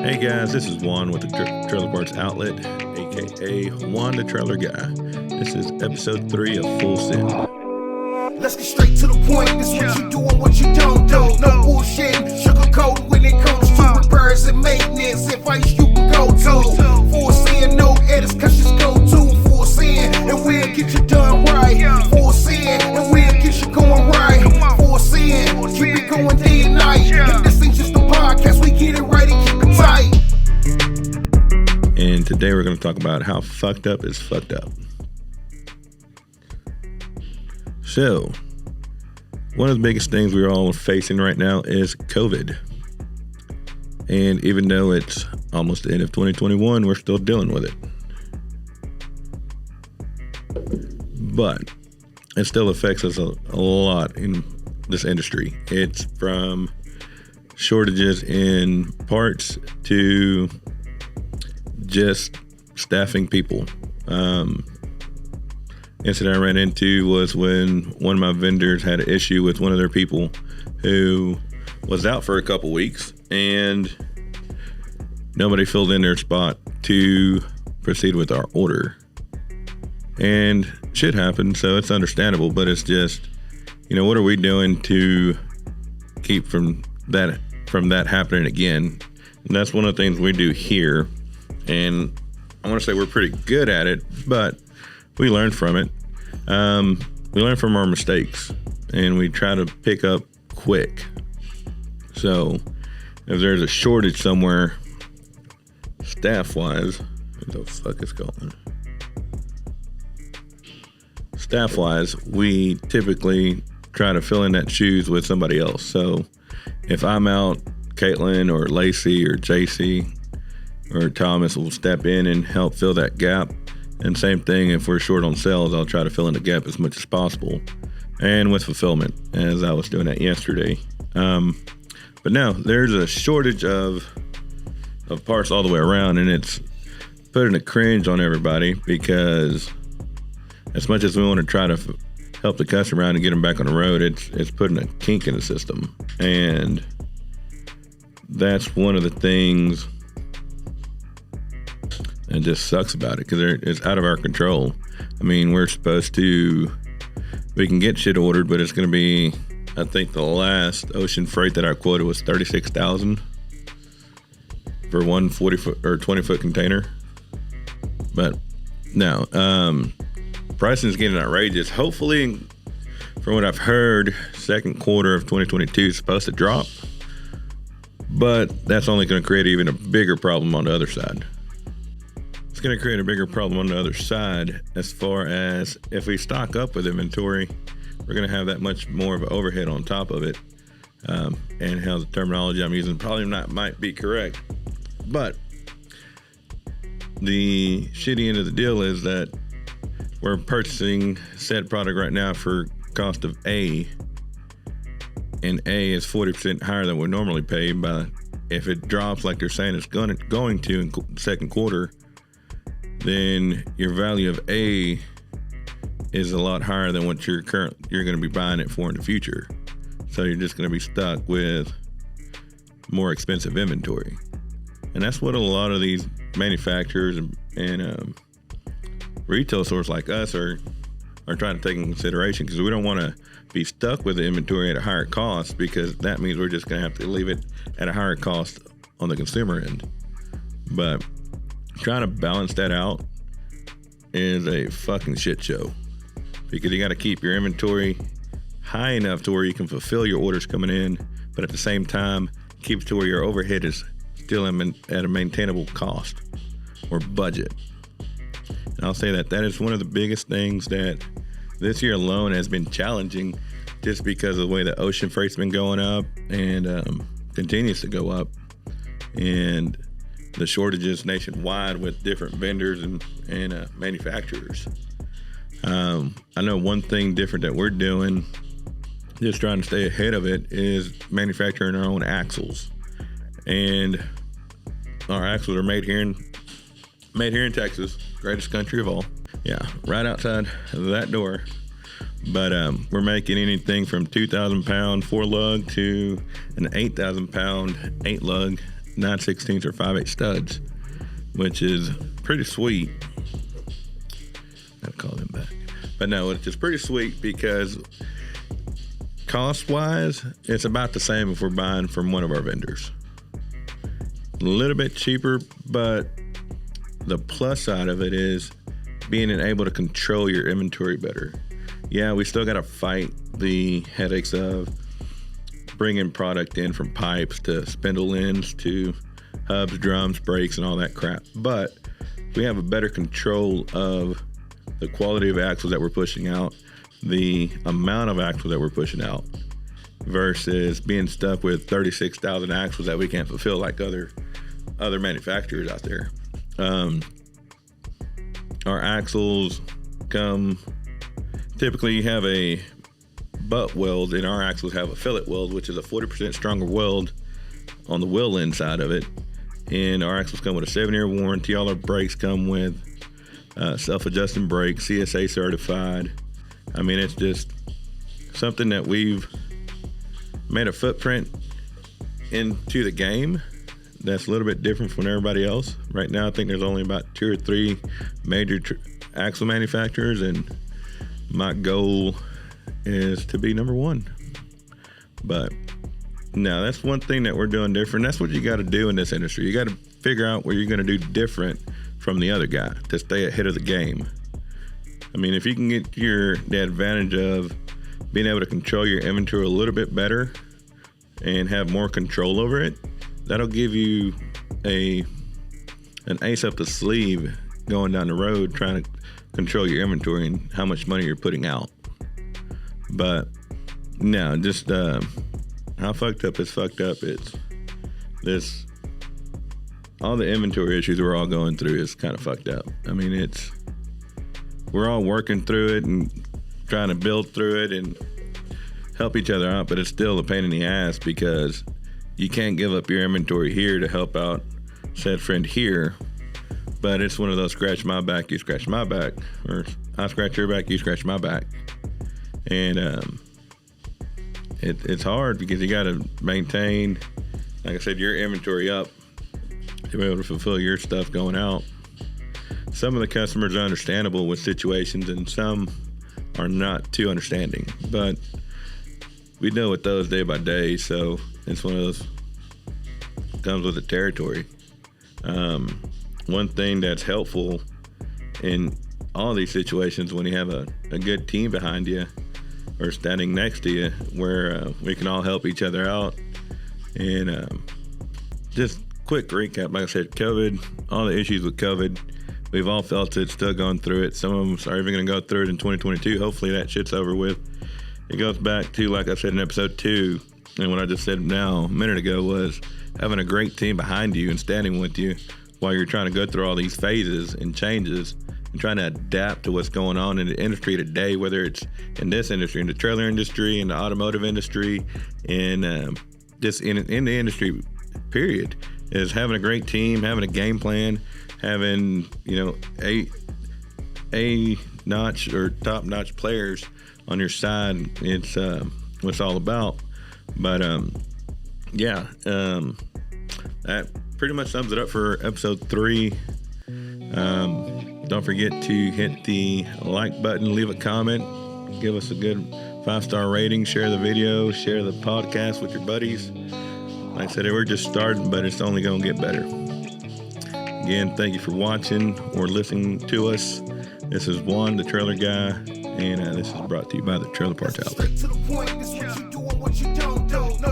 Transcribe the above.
Hey guys, this is Juan with the Trailer Parts Outlet, aka Juan the Trailer Guy. This is episode 3 of Full Send. Let's get straight to the point. This what you do and what you don't do. No bullshit, sugarcoat when it comes to repairs and maintenance. Advice you can go to. Full Send, no edits, cause just go to Full Send, and we'll get you done right. Full Send, and we'll get you going right. Full Send, keep it going day and night. If this ain't just a podcast, we get it right and keep it tight. And today we're going to talk about how fucked up is fucked up. So, one of the biggest things we're all facing right now is COVID. And even though it's almost the end of 2021, we're still dealing with it. But it still affects us a lot in this industry. It's from shortages in parts to just staffing people. Incident I ran into was when one of my vendors had an issue with one of their people who was out for a couple weeks and nobody filled in their spot to proceed with our order. And shit happened, so it's understandable, but it's just, what are we doing to keep from that happening again? And that's one of the things we do here. And I want to say we're pretty good at it, but we learn from it. We learn from our mistakes, and we try to pick up quick. So if there's a shortage somewhere, staff-wise, what the fuck is going? Staff-wise, we typically try to fill in that shoes with somebody else. So if I'm out, Caitlin or Lacey or JC or Thomas will step in and help fill that gap. And same thing, if we're short on sales, I'll try to fill in the gap as much as possible. And with fulfillment, as I was doing that yesterday. But now there's a shortage of parts all the way around, and it's putting a cringe on everybody because as much as we want to try to help the customer out and get them back on the road, it's putting a kink in the system. And that's one of the things that just sucks about it, because it's out of our control. I mean, we can get shit ordered, but it's going to be, I think the last ocean freight that I quoted was $36,000 for one 40-foot or 20-foot container. But no, pricing is getting outrageous. Hopefully, from what I've heard, second quarter of 2022 is supposed to drop, but that's only going to create even a bigger problem on the other side. It's going to create a bigger problem on the other side as far as if we stock up with inventory, we're going to have that much more of an overhead on top of it. And how the terminology I'm using probably might be correct. But the shitty end of the deal is that we're purchasing said product right now for cost of A, and A is 40% higher than we normally pay. But if it drops like they're saying it's going to in second quarter, then your value of A is a lot higher than what you're going to be buying it for in the future. So you're just going to be stuck with more expensive inventory. And that's what a lot of these manufacturers and retail stores like us are trying to take in consideration, because we don't want to be stuck with the inventory at a higher cost, because that means we're just going to have to leave it at a higher cost on the consumer end. But trying to balance that out is a fucking shit show, because you got to keep your inventory high enough to where you can fulfill your orders coming in, but at the same time keep it to where your overhead is still at a maintainable cost or budget. And I'll say that is one of the biggest things that this year alone has been challenging, just because of the way the ocean freight's been going up and continues to go up, and the shortages nationwide with different vendors and manufacturers. I know one thing different that we're doing, just trying to stay ahead of it, is manufacturing our own axles. And our axles are made here in Texas, greatest country of all. Yeah, right outside that door. But we're making anything from 2,000 pound 4 lug to an 8,000 pound 8 lug 9/16 or 5/8 studs, which is pretty sweet. I'll call them back. But no, it's just pretty sweet because cost-wise, it's about the same if we're buying from one of our vendors. A little bit cheaper, but the plus side of it is being able to control your inventory better. Yeah, we still got to fight the headaches of bringing product in from pipes to spindle ends to hubs, drums, brakes, and all that crap. But we have a better control of the quality of axles that we're pushing out, the amount of axles that we're pushing out, versus being stuck with 36,000 axles that we can't fulfill like other manufacturers out there. Our axles come, typically you have a butt weld, and our axles have a fillet weld, which is a 40% stronger weld on the wheel end side of it. And our axles come with a 7-year warranty. All our brakes come with self-adjusting brakes, CSA certified. I mean, it's just something that we've made a footprint into the game that's a little bit different from everybody else. Right now, I think there's only about 2 or 3 major axle manufacturers, and my goal is to be number 1. But no, that's one thing that we're doing different. That's what you got to do in this industry. You got to figure out what you're going to do different from the other guy to stay ahead of the game. I mean, if you can get the advantage of being able to control your inventory a little bit better and have more control over it, that'll give you an ace up the sleeve going down the road trying to control your inventory and how much money you're putting out. But no, just how fucked up is fucked up. It's this, all the inventory issues we're all going through is kind of fucked up. I mean, we're all working through it and trying to build through it and help each other out, but it's still a pain in the ass because you can't give up your inventory here to help out said friend here. But it's one of those scratch my back, you scratch my back, or I scratch your back, you scratch my back. And it's hard because you got to maintain, like I said, your inventory up to be able to fulfill your stuff going out. Some of the customers are understandable with situations and some are not too understanding, but we deal with those day by day. So it's one of those, comes with the territory. One thing that's helpful in all these situations when you have a good team behind you or standing next to you where we can all help each other out. And just quick recap, like I said, COVID, all the issues with COVID, we've all felt it, still going through it. Some of them are even going to go through it in 2022. Hopefully that shit's over with. It goes back to, like I said in episode 2, and what I just said now a minute ago was having a great team behind you and standing with you while you're trying to go through all these phases and changes and trying to adapt to what's going on in the industry today, whether it's in this industry, in the trailer industry, in the automotive industry, and just in the industry, period, is having a great team, having a game plan, having, a notch or top notch players on your side. It's what it's all about. But that pretty much sums it up for episode 3. Don't forget to hit the like button, leave a comment, give us a good 5-star rating, share the video, share the podcast with your buddies. Like I said, we're just starting, but it's only going to get better. Again, thank you for watching or listening to us. This is Juan, the trailer guy, and this is brought to you by the Trailer Parts Outlet. Straight to the point, this what you do and what you don't do. No